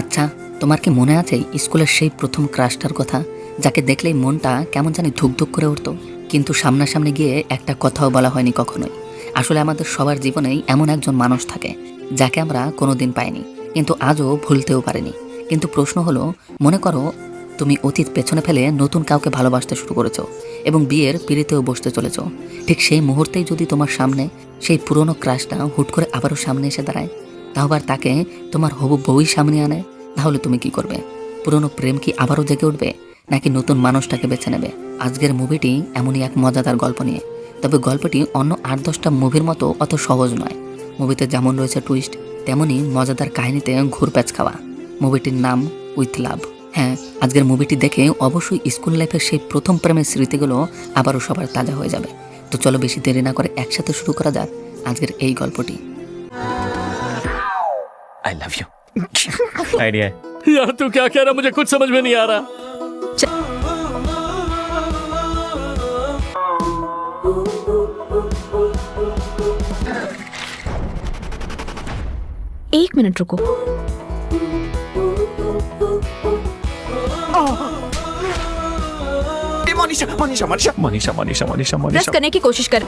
আচ্ছা, তোমার কি মনে আছে স্কুলের সেই প্রথম ক্রাশটার কথা, যাকে দেখলেই মনটা কেমন জানি ধুকধুক করে উঠতো, কিন্তু সামনাসামনি গিয়ে একটা কথাও বলা হয়নি কখনোই। আসলে আমাদের সবার জীবনেই এমন একজন মানুষ থাকে যাকে আমরা কোনোদিন পাইনি, কিন্তু আজও ভুলতেও পারিনি। কিন্তু প্রশ্ন হলো, মনে করো তুমি অতীত পেছনে ফেলে নতুন কাউকে ভালোবাসতে শুরু করেছো এবং বিয়ের পিঁড়িতেও বসতে চলেছো। ঠিক সেই মুহূর্তেই যদি তোমার সামনে সেই পুরনো ক্রাশটা হুট করে আবারও সামনে এসে দাঁড়ায়, তাও আবার তাকে তোমার হবু বউই সামনে আনে, তাহলে তুমি কি করবে? পুরনো প্রেম কি আবারও জেগে উঠবে, নাকি নতুন মানুষটাকে বেছে নেবে? আজকের মুভিটি এমনই এক মজাদার গল্প নিয়ে, তবে গল্পটি অন্য ৮-১০টা মুভির মতো অত সহজ নয়। মুভিতে যেমন রয়েছে টুইস্ট, তেমনই মজাদার কাহিনীতে ঘুরপ্যাচ খাওয়া। মুভিটির নাম উইথ লাভ। হ্যাঁ, আজকের মুভিটি দেখে অবশ্যই স্কুল লাইফের সেই প্রথম প্রেমের স্মৃতিগুলো আবারও সবার তাজা হয়ে যাবে। তো চলো বেশি দেরি না করে একসাথে শুরু করা যাক আজকের এই গল্পটি। I love you. आइडिया है यार, तू क्या कह रहा मुझे कुछ समझ में नहीं आ रहा। एक मिनट रुको। मनीषा मनीषा मनीषा मनीषा मनीषा मनीषा प्रेस मनीषा करने की कोशिश कर।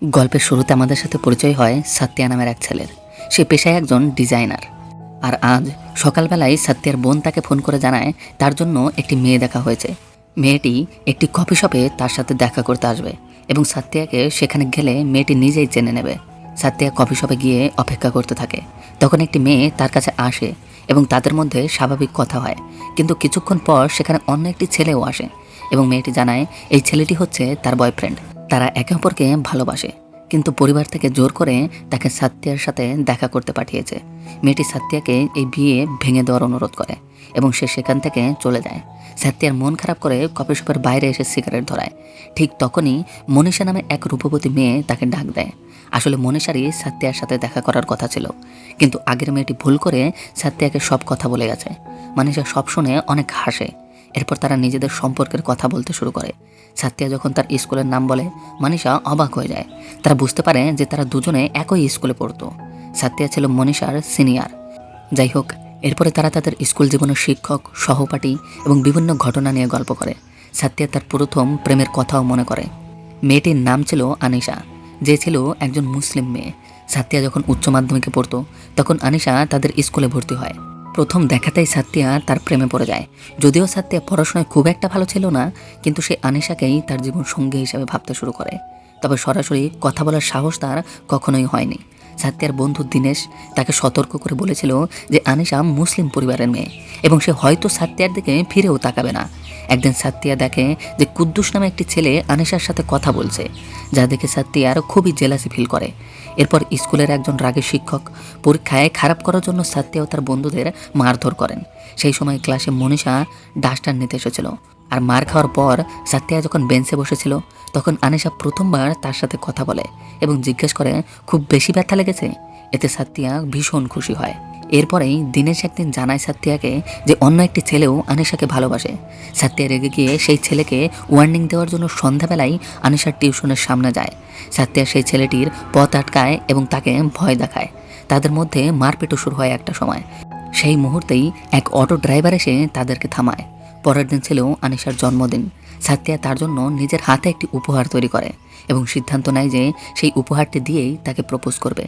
গল্পের শুরুতে আমাদের সাথে পরিচয় হয় সাত্যা নামের এক ছেলের। সে পেশায় একজন ডিজাইনার। আর আজ সকালবেলায় সাত্যার বোন তাকে ফোন করে জানায় তার জন্য একটি মেয়ে দেখা হয়েছে। মেয়েটি একটি কফি শপে তার সাথে দেখা করতে আসবে এবং সাত্যাকে সেখানে গেলে মেয়েটি নিজেই চেনে নেবে। সাত্যা কফি শপে গিয়ে অপেক্ষা করতে থাকে। তখন একটি মেয়ে তার কাছে আসে এবং তাদের মধ্যে স্বাভাবিক কথা হয়, কিন্তু কিছুক্ষণ পর সেখানে অন্য একটি ছেলেও আসে এবং মেয়েটি জানায় এই ছেলেটি হচ্ছে তার বয়ফ্রেন্ড। তারা একে অপরকে ভালোবাসে, কিন্তু পরিবার থেকে জোর করে তাকে সাত্যার সাথে দেখা করতে পাঠিয়েছে। মেয়েটি সাত্যাকে এই বিয়ে ভেঙে দেওয়ার অনুরোধ করে এবং সে সেখান থেকে চলে যায়। সাত্যার মন খারাপ করে কফি শপের বাইরে এসে সিগারেট ধরায়। ঠিক তখনই মনীষা নামে এক রূপবতী মেয়ে তাকে ডাক দেয়। আসলে মনীষারই সাত্যার সাথে দেখা করার কথা ছিল, কিন্তু আগের মেয়েটি ভুল করে সাত্যাকে সব কথা বলে গেছে। মনীষা সব শুনে অনেক হাসে। এরপর তারা নিজেদের সম্পর্কের কথা বলতে শুরু করে। সাত্যা যখন তার স্কুলের নাম বলে, মনীষা অবাক হয়ে যায়। তারা বুঝতে পারে যে তারা দুজনে একই স্কুলে পড়তো। সাত্যা ছিল মনীষার সিনিয়র। যাই হোক, এরপরে তারা তাদের স্কুল জীবনের শিক্ষক, সহপাঠী এবং বিভিন্ন ঘটনা নিয়ে গল্প করে। সাত্যা তার প্রথম প্রেমের কথাও মনে করে। মেয়েটির নাম ছিল আনিশা, যে ছিল একজন মুসলিম মেয়ে। সাত্যা যখন উচ্চ মাধ্যমিকে পড়তো তখন আনিশা তাদের স্কুলে ভর্তি হয়। প্রথম দেখাতেই সাত্যা তার প্রেমে পড়ে যায়। যদিও সাত্যা পড়াশোনায় খুব একটা ভালো ছিল না, কিন্তু সে আনিশাকেই তার জীবন সঙ্গী হিসেবে ভাবতে শুরু করে। তবে সরাসরি কথা বলার সাহস তার কখনোই হয়নি। সাত্যার বন্ধু দীনেশ তাকে সতর্ক করে বলেছিল যে আনিশা মুসলিম পরিবারের মেয়ে এবং সে হয়তো সাত্যার দিকে ফিরেও তাকাবে না। একদিন সাত্যা দেখে যে কুদ্দুস নামে একটি ছেলে আনিশার সাথে কথা বলছে, যা দেখে সাত্যা আরও খুবই জেলাসি ফিল করে। এরপর স্কুলের একজন রাগী শিক্ষক পরীক্ষায় খারাপ করার জন্য সাত্যা ও তার বন্ধুদের মারধর করেন। সেই সময় ক্লাসে মনীষা ডাস্টার নিতে এসেছিল। আর মার খাওয়ার পর সাত্যা যখন বেঞ্চে বসেছিল তখন আনিশা প্রথমবার তার সাথে কথা বলে এবং জিজ্ঞেস করে খুব বেশি ব্যথা লেগেছে। এতে সাত্যা ভীষণ খুশি হয়। এরপরেই দীনেশ একদিন জানায় সাত্যাকে যে অন্য একটি ছেলেও আনিশাকে ভালোবাসে। সাত্যা রেগে গিয়ে সেই ছেলেকে ওয়ার্নিং দেওয়ার জন্য সন্ধ্যাবেলায় আনিশার টিউশনের সামনে যায়। সাত্যা সেই ছেলেটির পথ আটকায় এবং তাকে ভয় দেখায়। তাদের মধ্যে মারপিটও শুরু হয় একটা সময়। সেই মুহূর্তেই এক অটো ড্রাইভার এসে তাদেরকে থামায়। পরের দিন ছিল আনিশার জন্মদিন। সাত্যা তার জন্য নিজের হাতে একটি উপহার তৈরি করে এবং সিদ্ধান্ত নেয় যে সেই উপহারটি দিয়েই তাকে প্রপোজ করবে।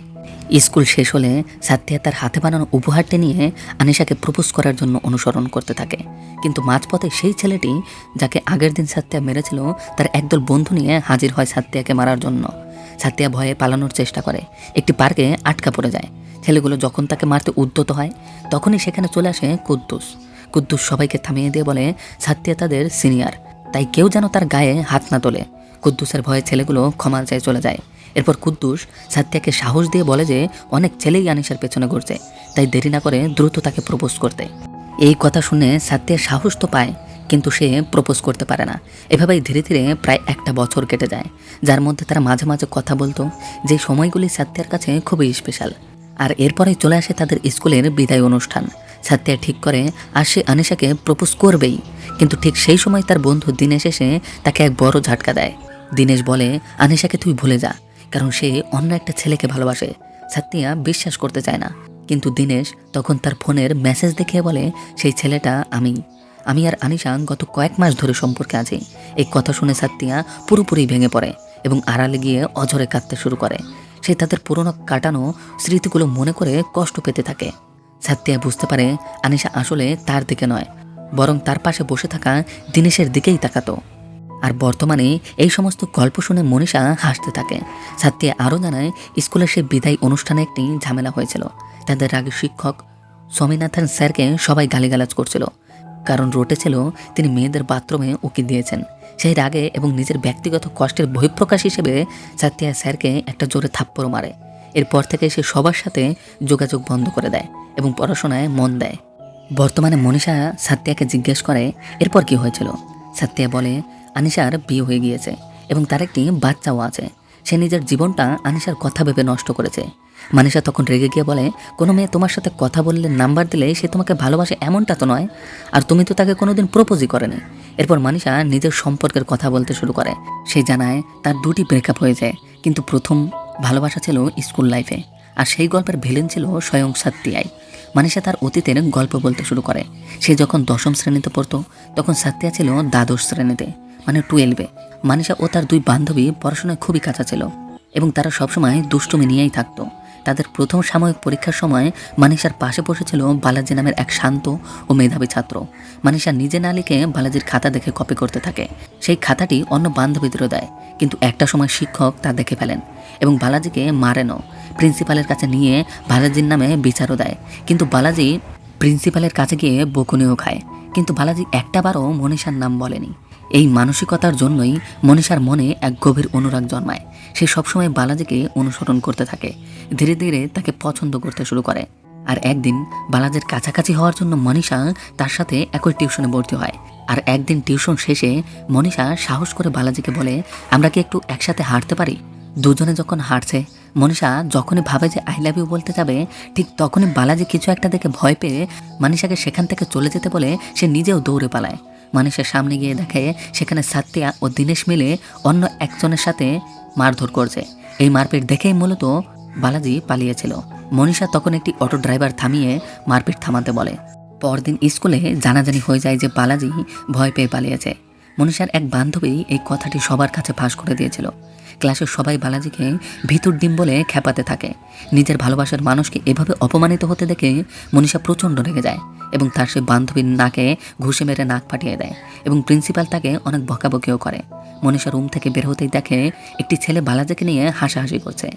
স্কুল শেষ হলে সাত্যা তার হাতে বানানো উপহারটি নিয়ে আনিশাকে প্রপোজ করার জন্য অনুসরণ করতে থাকে, কিন্তু মাঝপথে সেই ছেলেটি যাকে আগের দিন সাত্যা মেরেছিল তার একদল বন্ধু নিয়ে হাজির হয় সাত্যাকে মারার জন্য। সাত্যা ভয়ে পালানোর চেষ্টা করে, একটি পার্কে আটকা পড়ে যায়। ছেলেগুলো যখন তাকে মারতে উদ্যত হয় তখনই সেখানে চলে আসে কুদ্দুস। কুদ্দুস সবাইকে থামিয়ে দিয়ে বলে সাত্যা তাদের সিনিয়র, তাই কেউ যেন তার গায়ে হাত না তোলে। কুদ্দুসের ভয়ে ছেলেগুলো ক্ষমা চেয়ে চলে যায়। এরপর কুদ্দুস সাত্যাকে সাহস দিয়ে বলে যে অনেক ছেলেই আনিশার পেছনে ঘুরছে, তাই দেরি না করে দ্রুত তাকে প্রপোজ করতে। এই কথা শুনে সাত্যা সাহস তো পায়, কিন্তু সে প্রপোজ করতে পারে না। এভাবেই ধীরে ধীরে প্রায় একটা বছর কেটে যায়, যার মধ্যে তারা মাঝে মাঝে কথা বলতো, যে সময়গুলি সাত্যার কাছে খুবই স্পেশাল। আর এরপরে চলে আসে তাদের স্কুলের বিদায় অনুষ্ঠান। সাত্যা ঠিক করে আর সে আনিশাকে প্রপোজ করবেই, কিন্তু ঠিক সেই সময় তার বন্ধু দীনেশ এসে তাকে এক বড় ঝাটকা দেয়। দীনেশ বলে আনিশাকে তুই ভুলে যা, কারণ সে অন্য একটা ছেলেকে ভালোবাসে। সাত্তিয়া বিশ্বাস করতে চায় না, কিন্তু দিনেশ তখন তার ফোনের মেসেজ দেখিয়ে বলে সেই ছেলেটা আমি আর আনিশা গত কয়েক মাস ধরে সম্পর্কে আছি। এই কথা শুনে সাত্তিয়া পুরোপুরি ভেঙে পড়ে এবং আড়ালে গিয়ে অঝরে কাঁদতে শুরু করে। সে তাদের পুরনো কাটানো স্মৃতিগুলো মনে করে কষ্ট পেতে থাকে। সাত্তিয়া বুঝতে পারে আনিশা আসলে তার দিকে নয়, বরং তার পাশে বসে থাকা দিনেশের দিকেই তাকাতো। আর বর্তমানে এই সমস্ত গল্প শুনে মনীষা হাসতে থাকে। সাত্তিয়া আরও জানায় স্কুলের সেই বিদায় অনুষ্ঠানে একটি ঝামেলা হয়েছিল। তাদের রাগে শিক্ষক স্বামীনাথন স্যারকে সবাই গালিগালাজ করছিল, কারণ রটেছিল তিনি মেয়েদের বাথরুমে উকি দিয়েছেন। সেই রাগে এবং নিজের ব্যক্তিগত কষ্টের বহিঃপ্রকাশ হিসেবে সাত্তিয়া স্যারকে একটা জোরে থাপ্পড় মারে। এরপর থেকে সে সবার সাথে যোগাযোগ বন্ধ করে দেয় এবং পড়াশোনায় মন দেয়। বর্তমানে মনীষা সাত্তিয়াকে জিজ্ঞেস করে এরপর কি হয়েছিল। সাত্তিয়া বলে আনিশার বিয়ে হয়ে গিয়েছে এবং তার একটি বাচ্চাও আছে। সে নিজের জীবনটা আনিশার কথা ভেবে নষ্ট করেছে। মানিষা তখন রেগে গিয়ে বলে কোনো মেয়ে তোমার সাথে কথা বললে নাম্বার দিলে সে তোমাকে ভালোবাসে এমনটা তো নয়, আর তুমি তো তাকে কোনোদিন প্রপোজই করেনি। এরপর মানিষা নিজের সম্পর্কের কথা বলতে শুরু করে। সে জানায় তার 2টি ব্রেকআপ হয়ে যায়, কিন্তু প্রথম ভালোবাসা ছিল স্কুল লাইফে, আর সেই গল্পের ভিলেন ছিল স্বয়ং সাত্তিয়াই। মানিষা তার অতীতের গল্প বলতে শুরু করে। সে যখন 10ম শ্রেণীতে পড়তো তখন সাত্তিয়া ছিল দ্বাদশ শ্রেণীতে, মানে 12-এ। মানিষা ও তার 2 বান্ধবী পড়াশোনায় খুবই কাঁচা ছিল এবং তারা সবসময় দুষ্টুমি নিয়েই থাকতো। তাদের প্রথম সাময়িক পরীক্ষার সময় মানিষার পাশে বসেছিল বালাজি নামের এক শান্ত ও মেধাবী ছাত্র। মানিষা নিজে না লিখে বালাজির খাতা দেখে কপি করতে থাকে। সেই খাতাটি অন্য বান্ধবীদেরও দেয়, কিন্তু একটা সময় শিক্ষক তা দেখে ফেলেন এবং বালাজিকে মারেনও। প্রিন্সিপালের কাছে নিয়ে বালাজির নামে বিচারও দেয়, কিন্তু বালাজি প্রিন্সিপালের কাছে গিয়ে বকুনিও খায়। কিন্তু বালাজি একটাবারও মনীষার নাম বলেনি। এই মানসিকতার জন্যই মনীষার মনে এক গভীর অনুরাগ জন্মায়। সে সবসময় বালাজিকে অনুসরণ করতে থাকে, ধীরে ধীরে তাকে পছন্দ করতে শুরু করে। আর একদিন বালাজির কাছাকাছি হওয়ার জন্য মনীষা তার সাথে একই টিউশনে ভর্তি হয়। আর একদিন টিউশন শেষে মনীষা সাহস করে বালাজিকে বলে আমরা কি একটু একসাথে হাঁটতে পারি। দুজনে যখন হাঁটছে, মনীষা যখনই ভাবে যে আই লাভ ইউ বলতে যাবে, ঠিক তখনই বালাজি কিছু একটা দেখে ভয় পেয়ে মনীষাকে সেখান থেকে চলে যেতে বলে সে নিজেও দৌড়ে পালায়। মনীষার সামনে গিয়ে দেখে সেখানে সাত্তিয়া ও দিনেশ মিলে অন্য একজনের সাথে মারধর করছে। এই মারপিট দেখেই মূলত বালাজি পালিয়েছিল। মনীষা তখন একটি অটো ড্রাইভার থামিয়ে মারপিট থামাতে বলে। পরদিন স্কুলে জানাজানি হয়ে যায় যে বালাজি ভয় পেয়ে পালিয়েছে। মনীষার এক বান্ধবী এই কথাটি সবার কাছে ফাঁস করে দিয়েছিল। ক্লাসের সবাই বালাজিকে ভিতুর ডিম বলে খেপাতে থাকে। নিজের ভালোবাসার মানুষকে এভাবে অপমানিত হতে দেখে মনীষা প্রচণ্ড রেগে যায় এবং তার সে বান্ধবীর নাকে ঘুষি মেরে নাক ফাটিয়ে দেয় এবং প্রিন্সিপাল তাকে অনেক বকাবকিও করে। মনীষা রুম থেকে বের হতেই দেখে একটি ছেলে বালাজিকে নিয়ে হাসাহাসি করছে।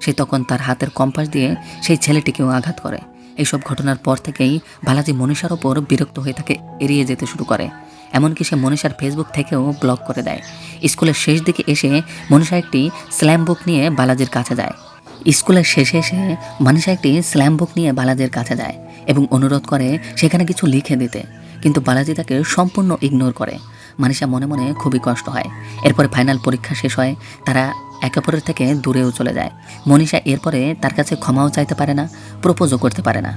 সে তখন তার হাতের কম্পাস দিয়ে সেই ছেলেটিকেও আঘাত করে। এইসব ঘটনার পর থেকেই বালাজি মনীষার ওপর বিরক্ত হয়ে তাকে এড়িয়ে যেতে শুরু করে। এমনকি সে মনীষার ফেসবুক থেকেও ব্লক করে দেয়। স্কুলের শেষ দিকে এসে মনীষা একটি স্ল্যাম বুক নিয়ে বালাজির কাছে যায়। স্কুলের শেষে এসে মনীষা একটি স্ল্যাম বুক নিয়ে বালাজির কাছে যায় এবং অনুরোধ করে সেখানে কিছু লিখে দিতে, কিন্তু বালাজি তাকে সম্পূর্ণ ইগনোর করে। মনীষা মনে মনে খুবই কষ্ট হয়। এরপরে ফাইনাল পরীক্ষা শেষ হয়, তারা একে অপরের থেকে দূরেও চলে যায়। মনীষা এরপরে তার কাছে ক্ষমাও চাইতে পারে না, প্রপোজও করতে পারে না।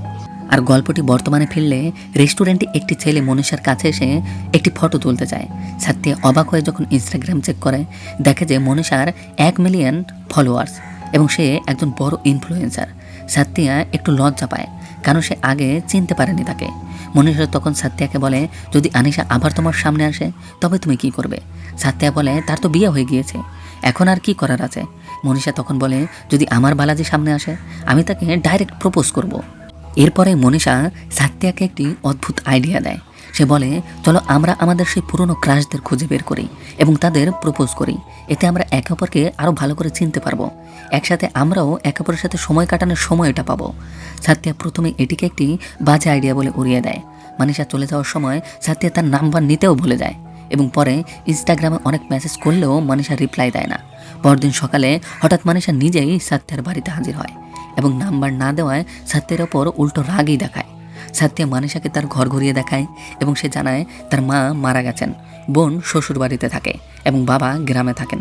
আর গল্পটি বর্তমানে ফিরলে রেস্টুরেন্টে একটি ছেলে মনীষার কাছে এসে একটি ফটো তুলতে চায়। সাত্তিয়া অবাক হয়ে যখন ইনস্টাগ্রাম চেক করে, দেখে যে মনীষার 1 মিলিয়ন ফলোয়ার্স এবং সে একজন বড় ইনফ্লুয়েন্সার। সাত্তিয়া একটু লজ্জা পায়, কারণ সে আগে চিনতে পারেনি তাকে। মনীষা তখন সাত্তিয়াকে বলে যদি আনিশা আবার তোমার সামনে আসে তবে তুমি কি করবে। সাত্তিয়া বলে তার তো বিয়ে হয়ে গিয়েছে, এখন আর কি করার আছে। মনীষা তখন বলে যদি আমার বালাজি সামনে আসে আমি তাকে ডাইরেক্ট প্রপোজ করব। এরপরে মনীষা সাত্তিয়াকে একটি অদ্ভুত আইডিয়া দেয়। সে বলে চলো আমরা আমাদের সেই পুরনো ক্রাশদের খুঁজে বের করি এবং তাদের প্রপোজ করি। এতে আমরা একে অপরকে আরও ভালো করে চিনতে পারবো, একসাথে আমরাও একে অপরের সাথে সময় কাটানোর সময়টা পাবো। সাত্তিয়া প্রথমে এটিকে একটি বাজে আইডিয়া বলে উড়িয়ে দেয়। মনীষা চলে যাওয়ার সময় সাত্তিয়া তার নাম্বার নিতেও ভুলে যায় এবং পরে ইনস্টাগ্রামে অনেক মেসেজ করলেও মনীষা রিপ্লাই দেয় না। পরদিন সকালে হঠাৎ মনীষা নিজেই সাত্তিয়ার বাড়িতে হাজির হয় এবং নাম্বার না দেওয়ায় সাত্তিয়ার ওপর উল্টো রাগই দেখায়। সাত্তিয়া মনীষাকে তার ঘর ঘুরিয়ে দেখায় এবং সে জানায় তার মা মারা গেছেন, বোন শ্বশুর বাড়িতে থাকে এবং বাবা গ্রামে থাকেন।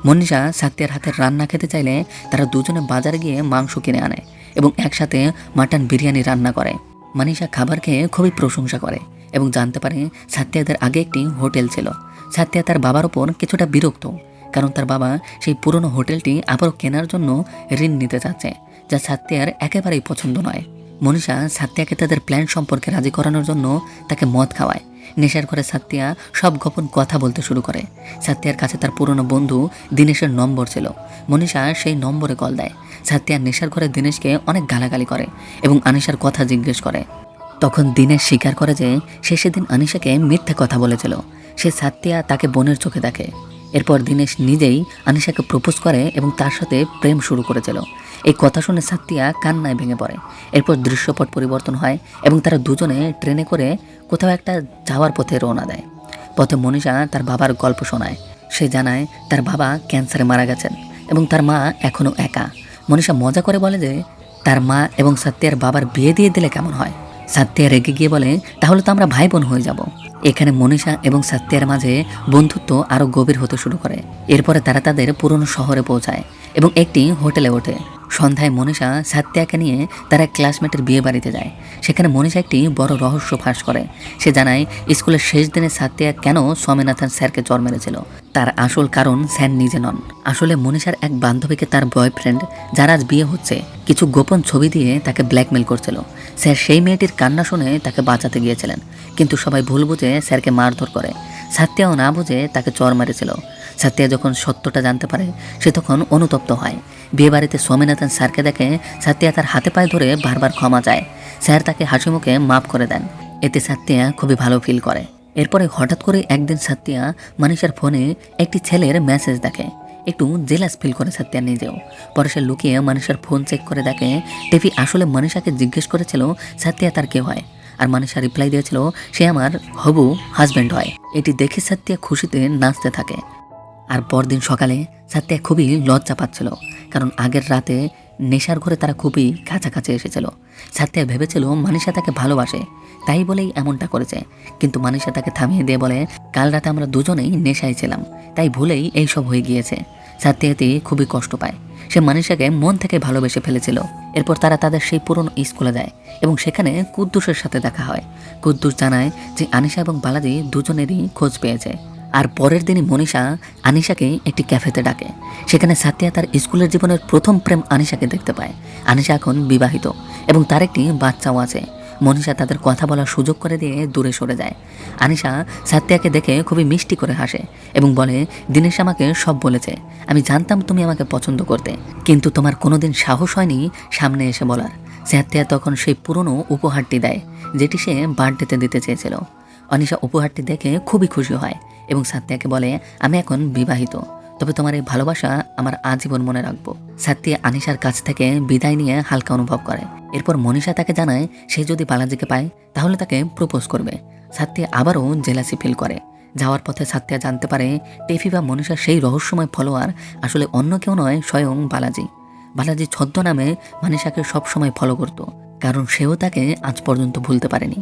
মনীষা সাত্তিয়ার হাতের রান্না খেতে চাইলে তারা দুজনে বাজারে গিয়ে মাংস কিনে আনে এবং একসাথে মাটন বিরিয়ানি রান্না করে। মনীষা খাবার খেয়ে খুবই প্রশংসা করে এবং জানতে পারে সাত্তিয়াদের আগে একটি হোটেল ছিল। সাত্তিয়া তার বাবার ওপর কিছুটা বিরক্ত, কারণ তার বাবা সেই পুরনো হোটেলটি আবারও কেনার জন্য ঋণ নিতে চাচ্ছে। যা সাত্যার একেবারেই পছন্দ নয়। মনীষা সাত্যাকে তাদের প্ল্যান সম্পর্কে রাজি করানোর জন্য তাকে মদ খাওয়ায়। নেশার ঘরে সাত্যা সব গোপন কথা বলতে শুরু করে। সাত্যার কাছে তার পুরনো বন্ধু দিনেশের নম্বর ছিল। মনীষা সেই নম্বরে কল দেয়। সাত্যার নেশার ঘরে দিনেশকে অনেক গালাগালি করে এবং আনিশার কথা জিজ্ঞেস করে। তখন দিনেশ স্বীকার করে যে সে সেদিন আনিশাকে মিথ্যে কথা বলেছিল। সে সাত্যা তাকে বোনের চোখে দেখে। এরপর দিনেশ নিজেই আনিশাকে প্রপোজ করে এবং তার সাথে প্রেম শুরু করেছিল। এই কথা শুনে সাত্যা কান্নায় ভেঙে পড়ে। এরপর দৃশ্যপট পরিবর্তন হয় এবং তারা দুজনে ট্রেনে করে কোথাও একটা যাওয়ার পথে রওনা দেয়। পথে মনীষা তার বাবার গল্প শোনায়। সে জানায় তার বাবা ক্যান্সারে মারা গেছেন এবং তার মা এখনও একা। মনীষা মজা করে বলে যে তার মা এবং সাত্যার বাবার বিয়ে দিয়ে দিলে কেমন হয়। সাত্যা রেগে গিয়ে বলে তাহলে তো আমরা ভাই বোন হয়ে যাব। এখানে মনীষা এবং সাত্যার মাঝে বন্ধুত্ব আরও গভীর হতে শুরু করে। এরপরে তারা তাদের পুরনো শহরে পৌঁছায় এবং একটি হোটেলে ওঠে। সন্ধ্যায় মনীষা সাত্যাকে নিয়ে তারা ক্লাসমেটের বিয়ে বাড়িতে যায়। সেখানে মনীষা একটি বড় রহস্য ফাঁস করে। সে জানায় স্কুলের শেষ দিনে সাত্যা কেন স্বামীনাথন স্যারকে চর মেরেছিল। তার আসল কারণ স্যার নিজে নন। আসলে মনীষার এক বান্ধবীকে তার বয়ফ্রেন্ড, যার আজ বিয়ে হচ্ছে, কিছু গোপন ছবি দিয়ে তাকে ব্ল্যাকমেল করছিল। স্যার সেই মেয়েটির কান্না শুনে তাকে বাঁচাতে গিয়েছিলেন, কিন্তু সবাই ভুল বুঝে স্যারকে মারধর করে। সাত্যাও না বুঝে তাকে চর মেরেছিল। সাত্যা যখন সত্যটা জানতে পারে সে তখন অনুতপ্ত হয়। বিয়েবাড়িতে স্বামীনাথন স্যারকে দেখে সাত্যা তার হাতে পায়ে ধরে বারবার ক্ষমা চায়। স্যার তাকে হাসি মুখে মাফ করে দেন। এতে সাত্যা খুবই ভালো ফিল করে। এরপরে হঠাৎ করে একদিন সাত্যা মনীষার ফোনে একটি ছেলের মেসেজ দেখে। একটু জেলাস ফিল করে সাত্যা নিজেও। পরে সে লুকিয়ে মনীষার ফোন চেক করে দেখে টেফি আসলে মনীষাকে জিজ্ঞেস করেছিল সাত্যা তার কে হয়, আর মনীষা রিপ্লাই দিয়েছিল সে আমার হবু হাজব্যান্ড হয়। এটি দেখে সাত্যা খুশিতে নাচতে থাকে। আর পরদিন সকালে সাত্যা খুবই লজ্জা পাচ্ছিল, কারণ আগের রাতে নেশার ঘরে তারা খুবই কাছাকাছি এসেছিল। সাত্যা ভেবেছিল মনীষা তাকে ভালোবাসে, তাই বলেই এমনটা করেছে। কিন্তু মনীষা তাকে থামিয়ে দিয়ে বলে কাল রাতে আমরা দুজনেই নেশায় ছিলাম, তাই ভুলেই এইসব হয়ে গিয়েছে। সাত্যা এতে খুবই কষ্ট পায়। সে মনীষাকে মন থেকে ভালোবেসে ফেলেছিল। এরপর তারা তাদের সেই পুরনো স্কুলে যায় এবং সেখানে কুদ্দুসের সাথে দেখা হয়। কুদ্দুস জানায় যে আনিশা এবং বালাজি দুজনেরই খোঁজ পেয়েছে। আর পরের দিনই মনীষা আনিশাকে একটি ক্যাফেতে ডাকে। সেখানে সাত্যা তার স্কুলের জীবনের প্রথম প্রেম আনিশাকে দেখতে পায়। আনিশা এখন বিবাহিত এবং তার একটি বাচ্চাও আছে। মনীষা তাদের কথা বলার সুযোগ করে দিয়ে দূরে সরে যায়। আনিশা সাত্যাকে দেখে খুবই মিষ্টি করে হাসে এবং বলে দিনেশ আমাকে সব বলেছে, আমি জানতাম তুমি আমাকে পছন্দ করতে, কিন্তু তোমার কোনোদিন সাহস হয়নি সামনে এসে বলার। সাত্যা তখন সেই পুরনো উপহারটি দেয় যেটি সে বার্থডেতে দিতে চেয়েছিল। অনিশা উপহারটি দেখে খুবই খুশি হয় এবং সাত্যাকে বলে আমি এখন বিবাহিত, তবে তোমার এই ভালোবাসা আমার আজীবন মনে রাখবো। সাত্যা আনিশার কাছ থেকে বিদায় নিয়ে হালকা অনুভব করে। এরপর মনীষা তাকে জানায় সে যদি বালাজিকে পায় তাহলে তাকে প্রপোজ করবে। সাত্যা আবারও জেলাসি ফিল করে। যাওয়ার পথে সাত্যা জানতে পারে টেফি বা মনীষা সেই রহস্যময় ফলোয়ার আসলে অন্য কেউ নয়, স্বয়ং বালাজি। বালাজি ছদ্মনামে মনীষাকে সবসময় ফলো করত, কারণ সেও তাকে আজ পর্যন্ত ভুলতে পারেনি।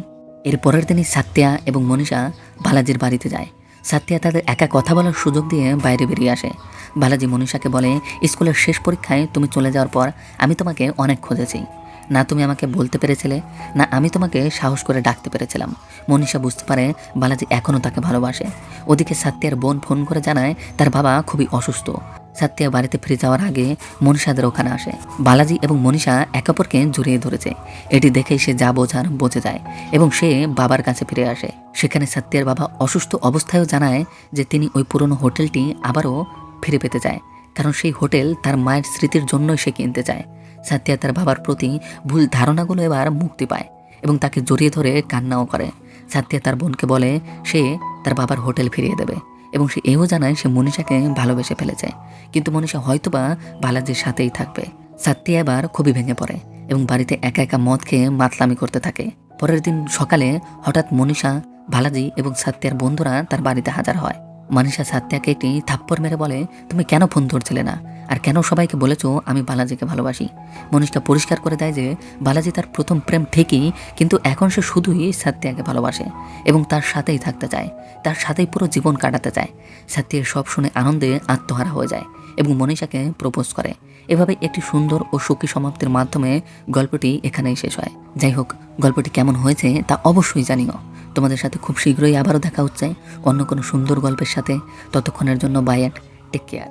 এর পরের দিনই সাত্যা এবং মনীষা বালাজির বাড়িতে যায়। সাত্যা তাদের একা কথা বলার সুযোগ দিয়ে বাইরে বেরিয়ে আসে। বালাজি মনীষাকে বলে স্কুলের শেষ পরীক্ষায় তুমি চলে যাওয়ার পর আমি তোমাকে অনেক খুঁজেছি। না তুমি আমাকে বলতে পেরেছিলে, না আমি তোমাকে সাহস করে ডাকতে পেরেছিলাম। মনীষা বুঝতে পারে বালাজি এখনও তাকে ভালোবাসে। ওদিকে সাত্যার বোন ফোন করে জানায় তার বাবা খুবই অসুস্থ। সাত্যা বাড়িতে ফিরে যাওয়ার আগে মনীষাদের ওখানে আসে। বালাজি এবং মনীষা একে অপরকে জড়িয়ে ধরেছে। এটি দেখেই সে যা বোঝার বুঝে যায় এবং সে বাবার কাছে ফিরে আসে। সেখানে সাত্যার বাবা অসুস্থ অবস্থায়ও জানায় যে তিনি ওই পুরনো হোটেলটি আবারও ফিরে পেতে চায়, কারণ সেই হোটেল তার মায়ের স্মৃতির জন্যই সে কিনতে চায়। সাত্যা তার বাবার প্রতি ভুল ধারণাগুলো এবার মুক্তি পায় এবং তাকে জড়িয়ে ধরে কান্নাও করে। সাত্যা তার বোনকে বলে সে তার বাবার হোটেল ফিরিয়ে দেবে এবং সে এও জানায় সে মনীষাকে ভালোবেসে ফেলেছে, কিন্তু মনীষা হয়তোবা বালাজির সাথেই থাকবে। সাত্যা এবার খুবই ভেঙে পড়ে এবং বাড়িতে একা একা মদ খেয়ে মাতলামি করতে থাকে। পরের দিন সকালে হঠাৎ মনীষা, বালাজি এবং সাত্যার বন্ধুরা তার বাড়িতে হাজার হয়। মনীষা সাত্যাকে একটি থাপ্পড় মেরে বলে তুমি কেন ফোন ধরছিলে না, আর কেন সবাইকে বলেছো আমি বালাজিকে ভালোবাসি। মনীষা পরিষ্কার করে দেয় যে বালাজি তার প্রথম প্রেম ঠিকই, কিন্তু এখন সে শুধুই সাত্যাকে ভালোবাসে এবং তার সাথেই থাকতে চায়, তার সাথেই পুরো জীবন কাটাতে চায়। সাত্যার সব শুনে আনন্দে আত্মহারা হয়ে যায় এবং মনীষাকে প্রপোজ করে। এভাবে একটি সুন্দর ও সুখী সমাপ্তির মাধ্যমে গল্পটি এখানেই শেষ হয়। যাই হোক, গল্পটি কেমন হয়েছে তা অবশ্যই জানিও। তোমাদের সাথে খুব শীঘ্রই আবারও দেখা হচ্ছে অন্য কোনো সুন্দর গল্পের সাথে। ততক্ষণের জন্য বাই অ্যান্ড টেক কেয়ার।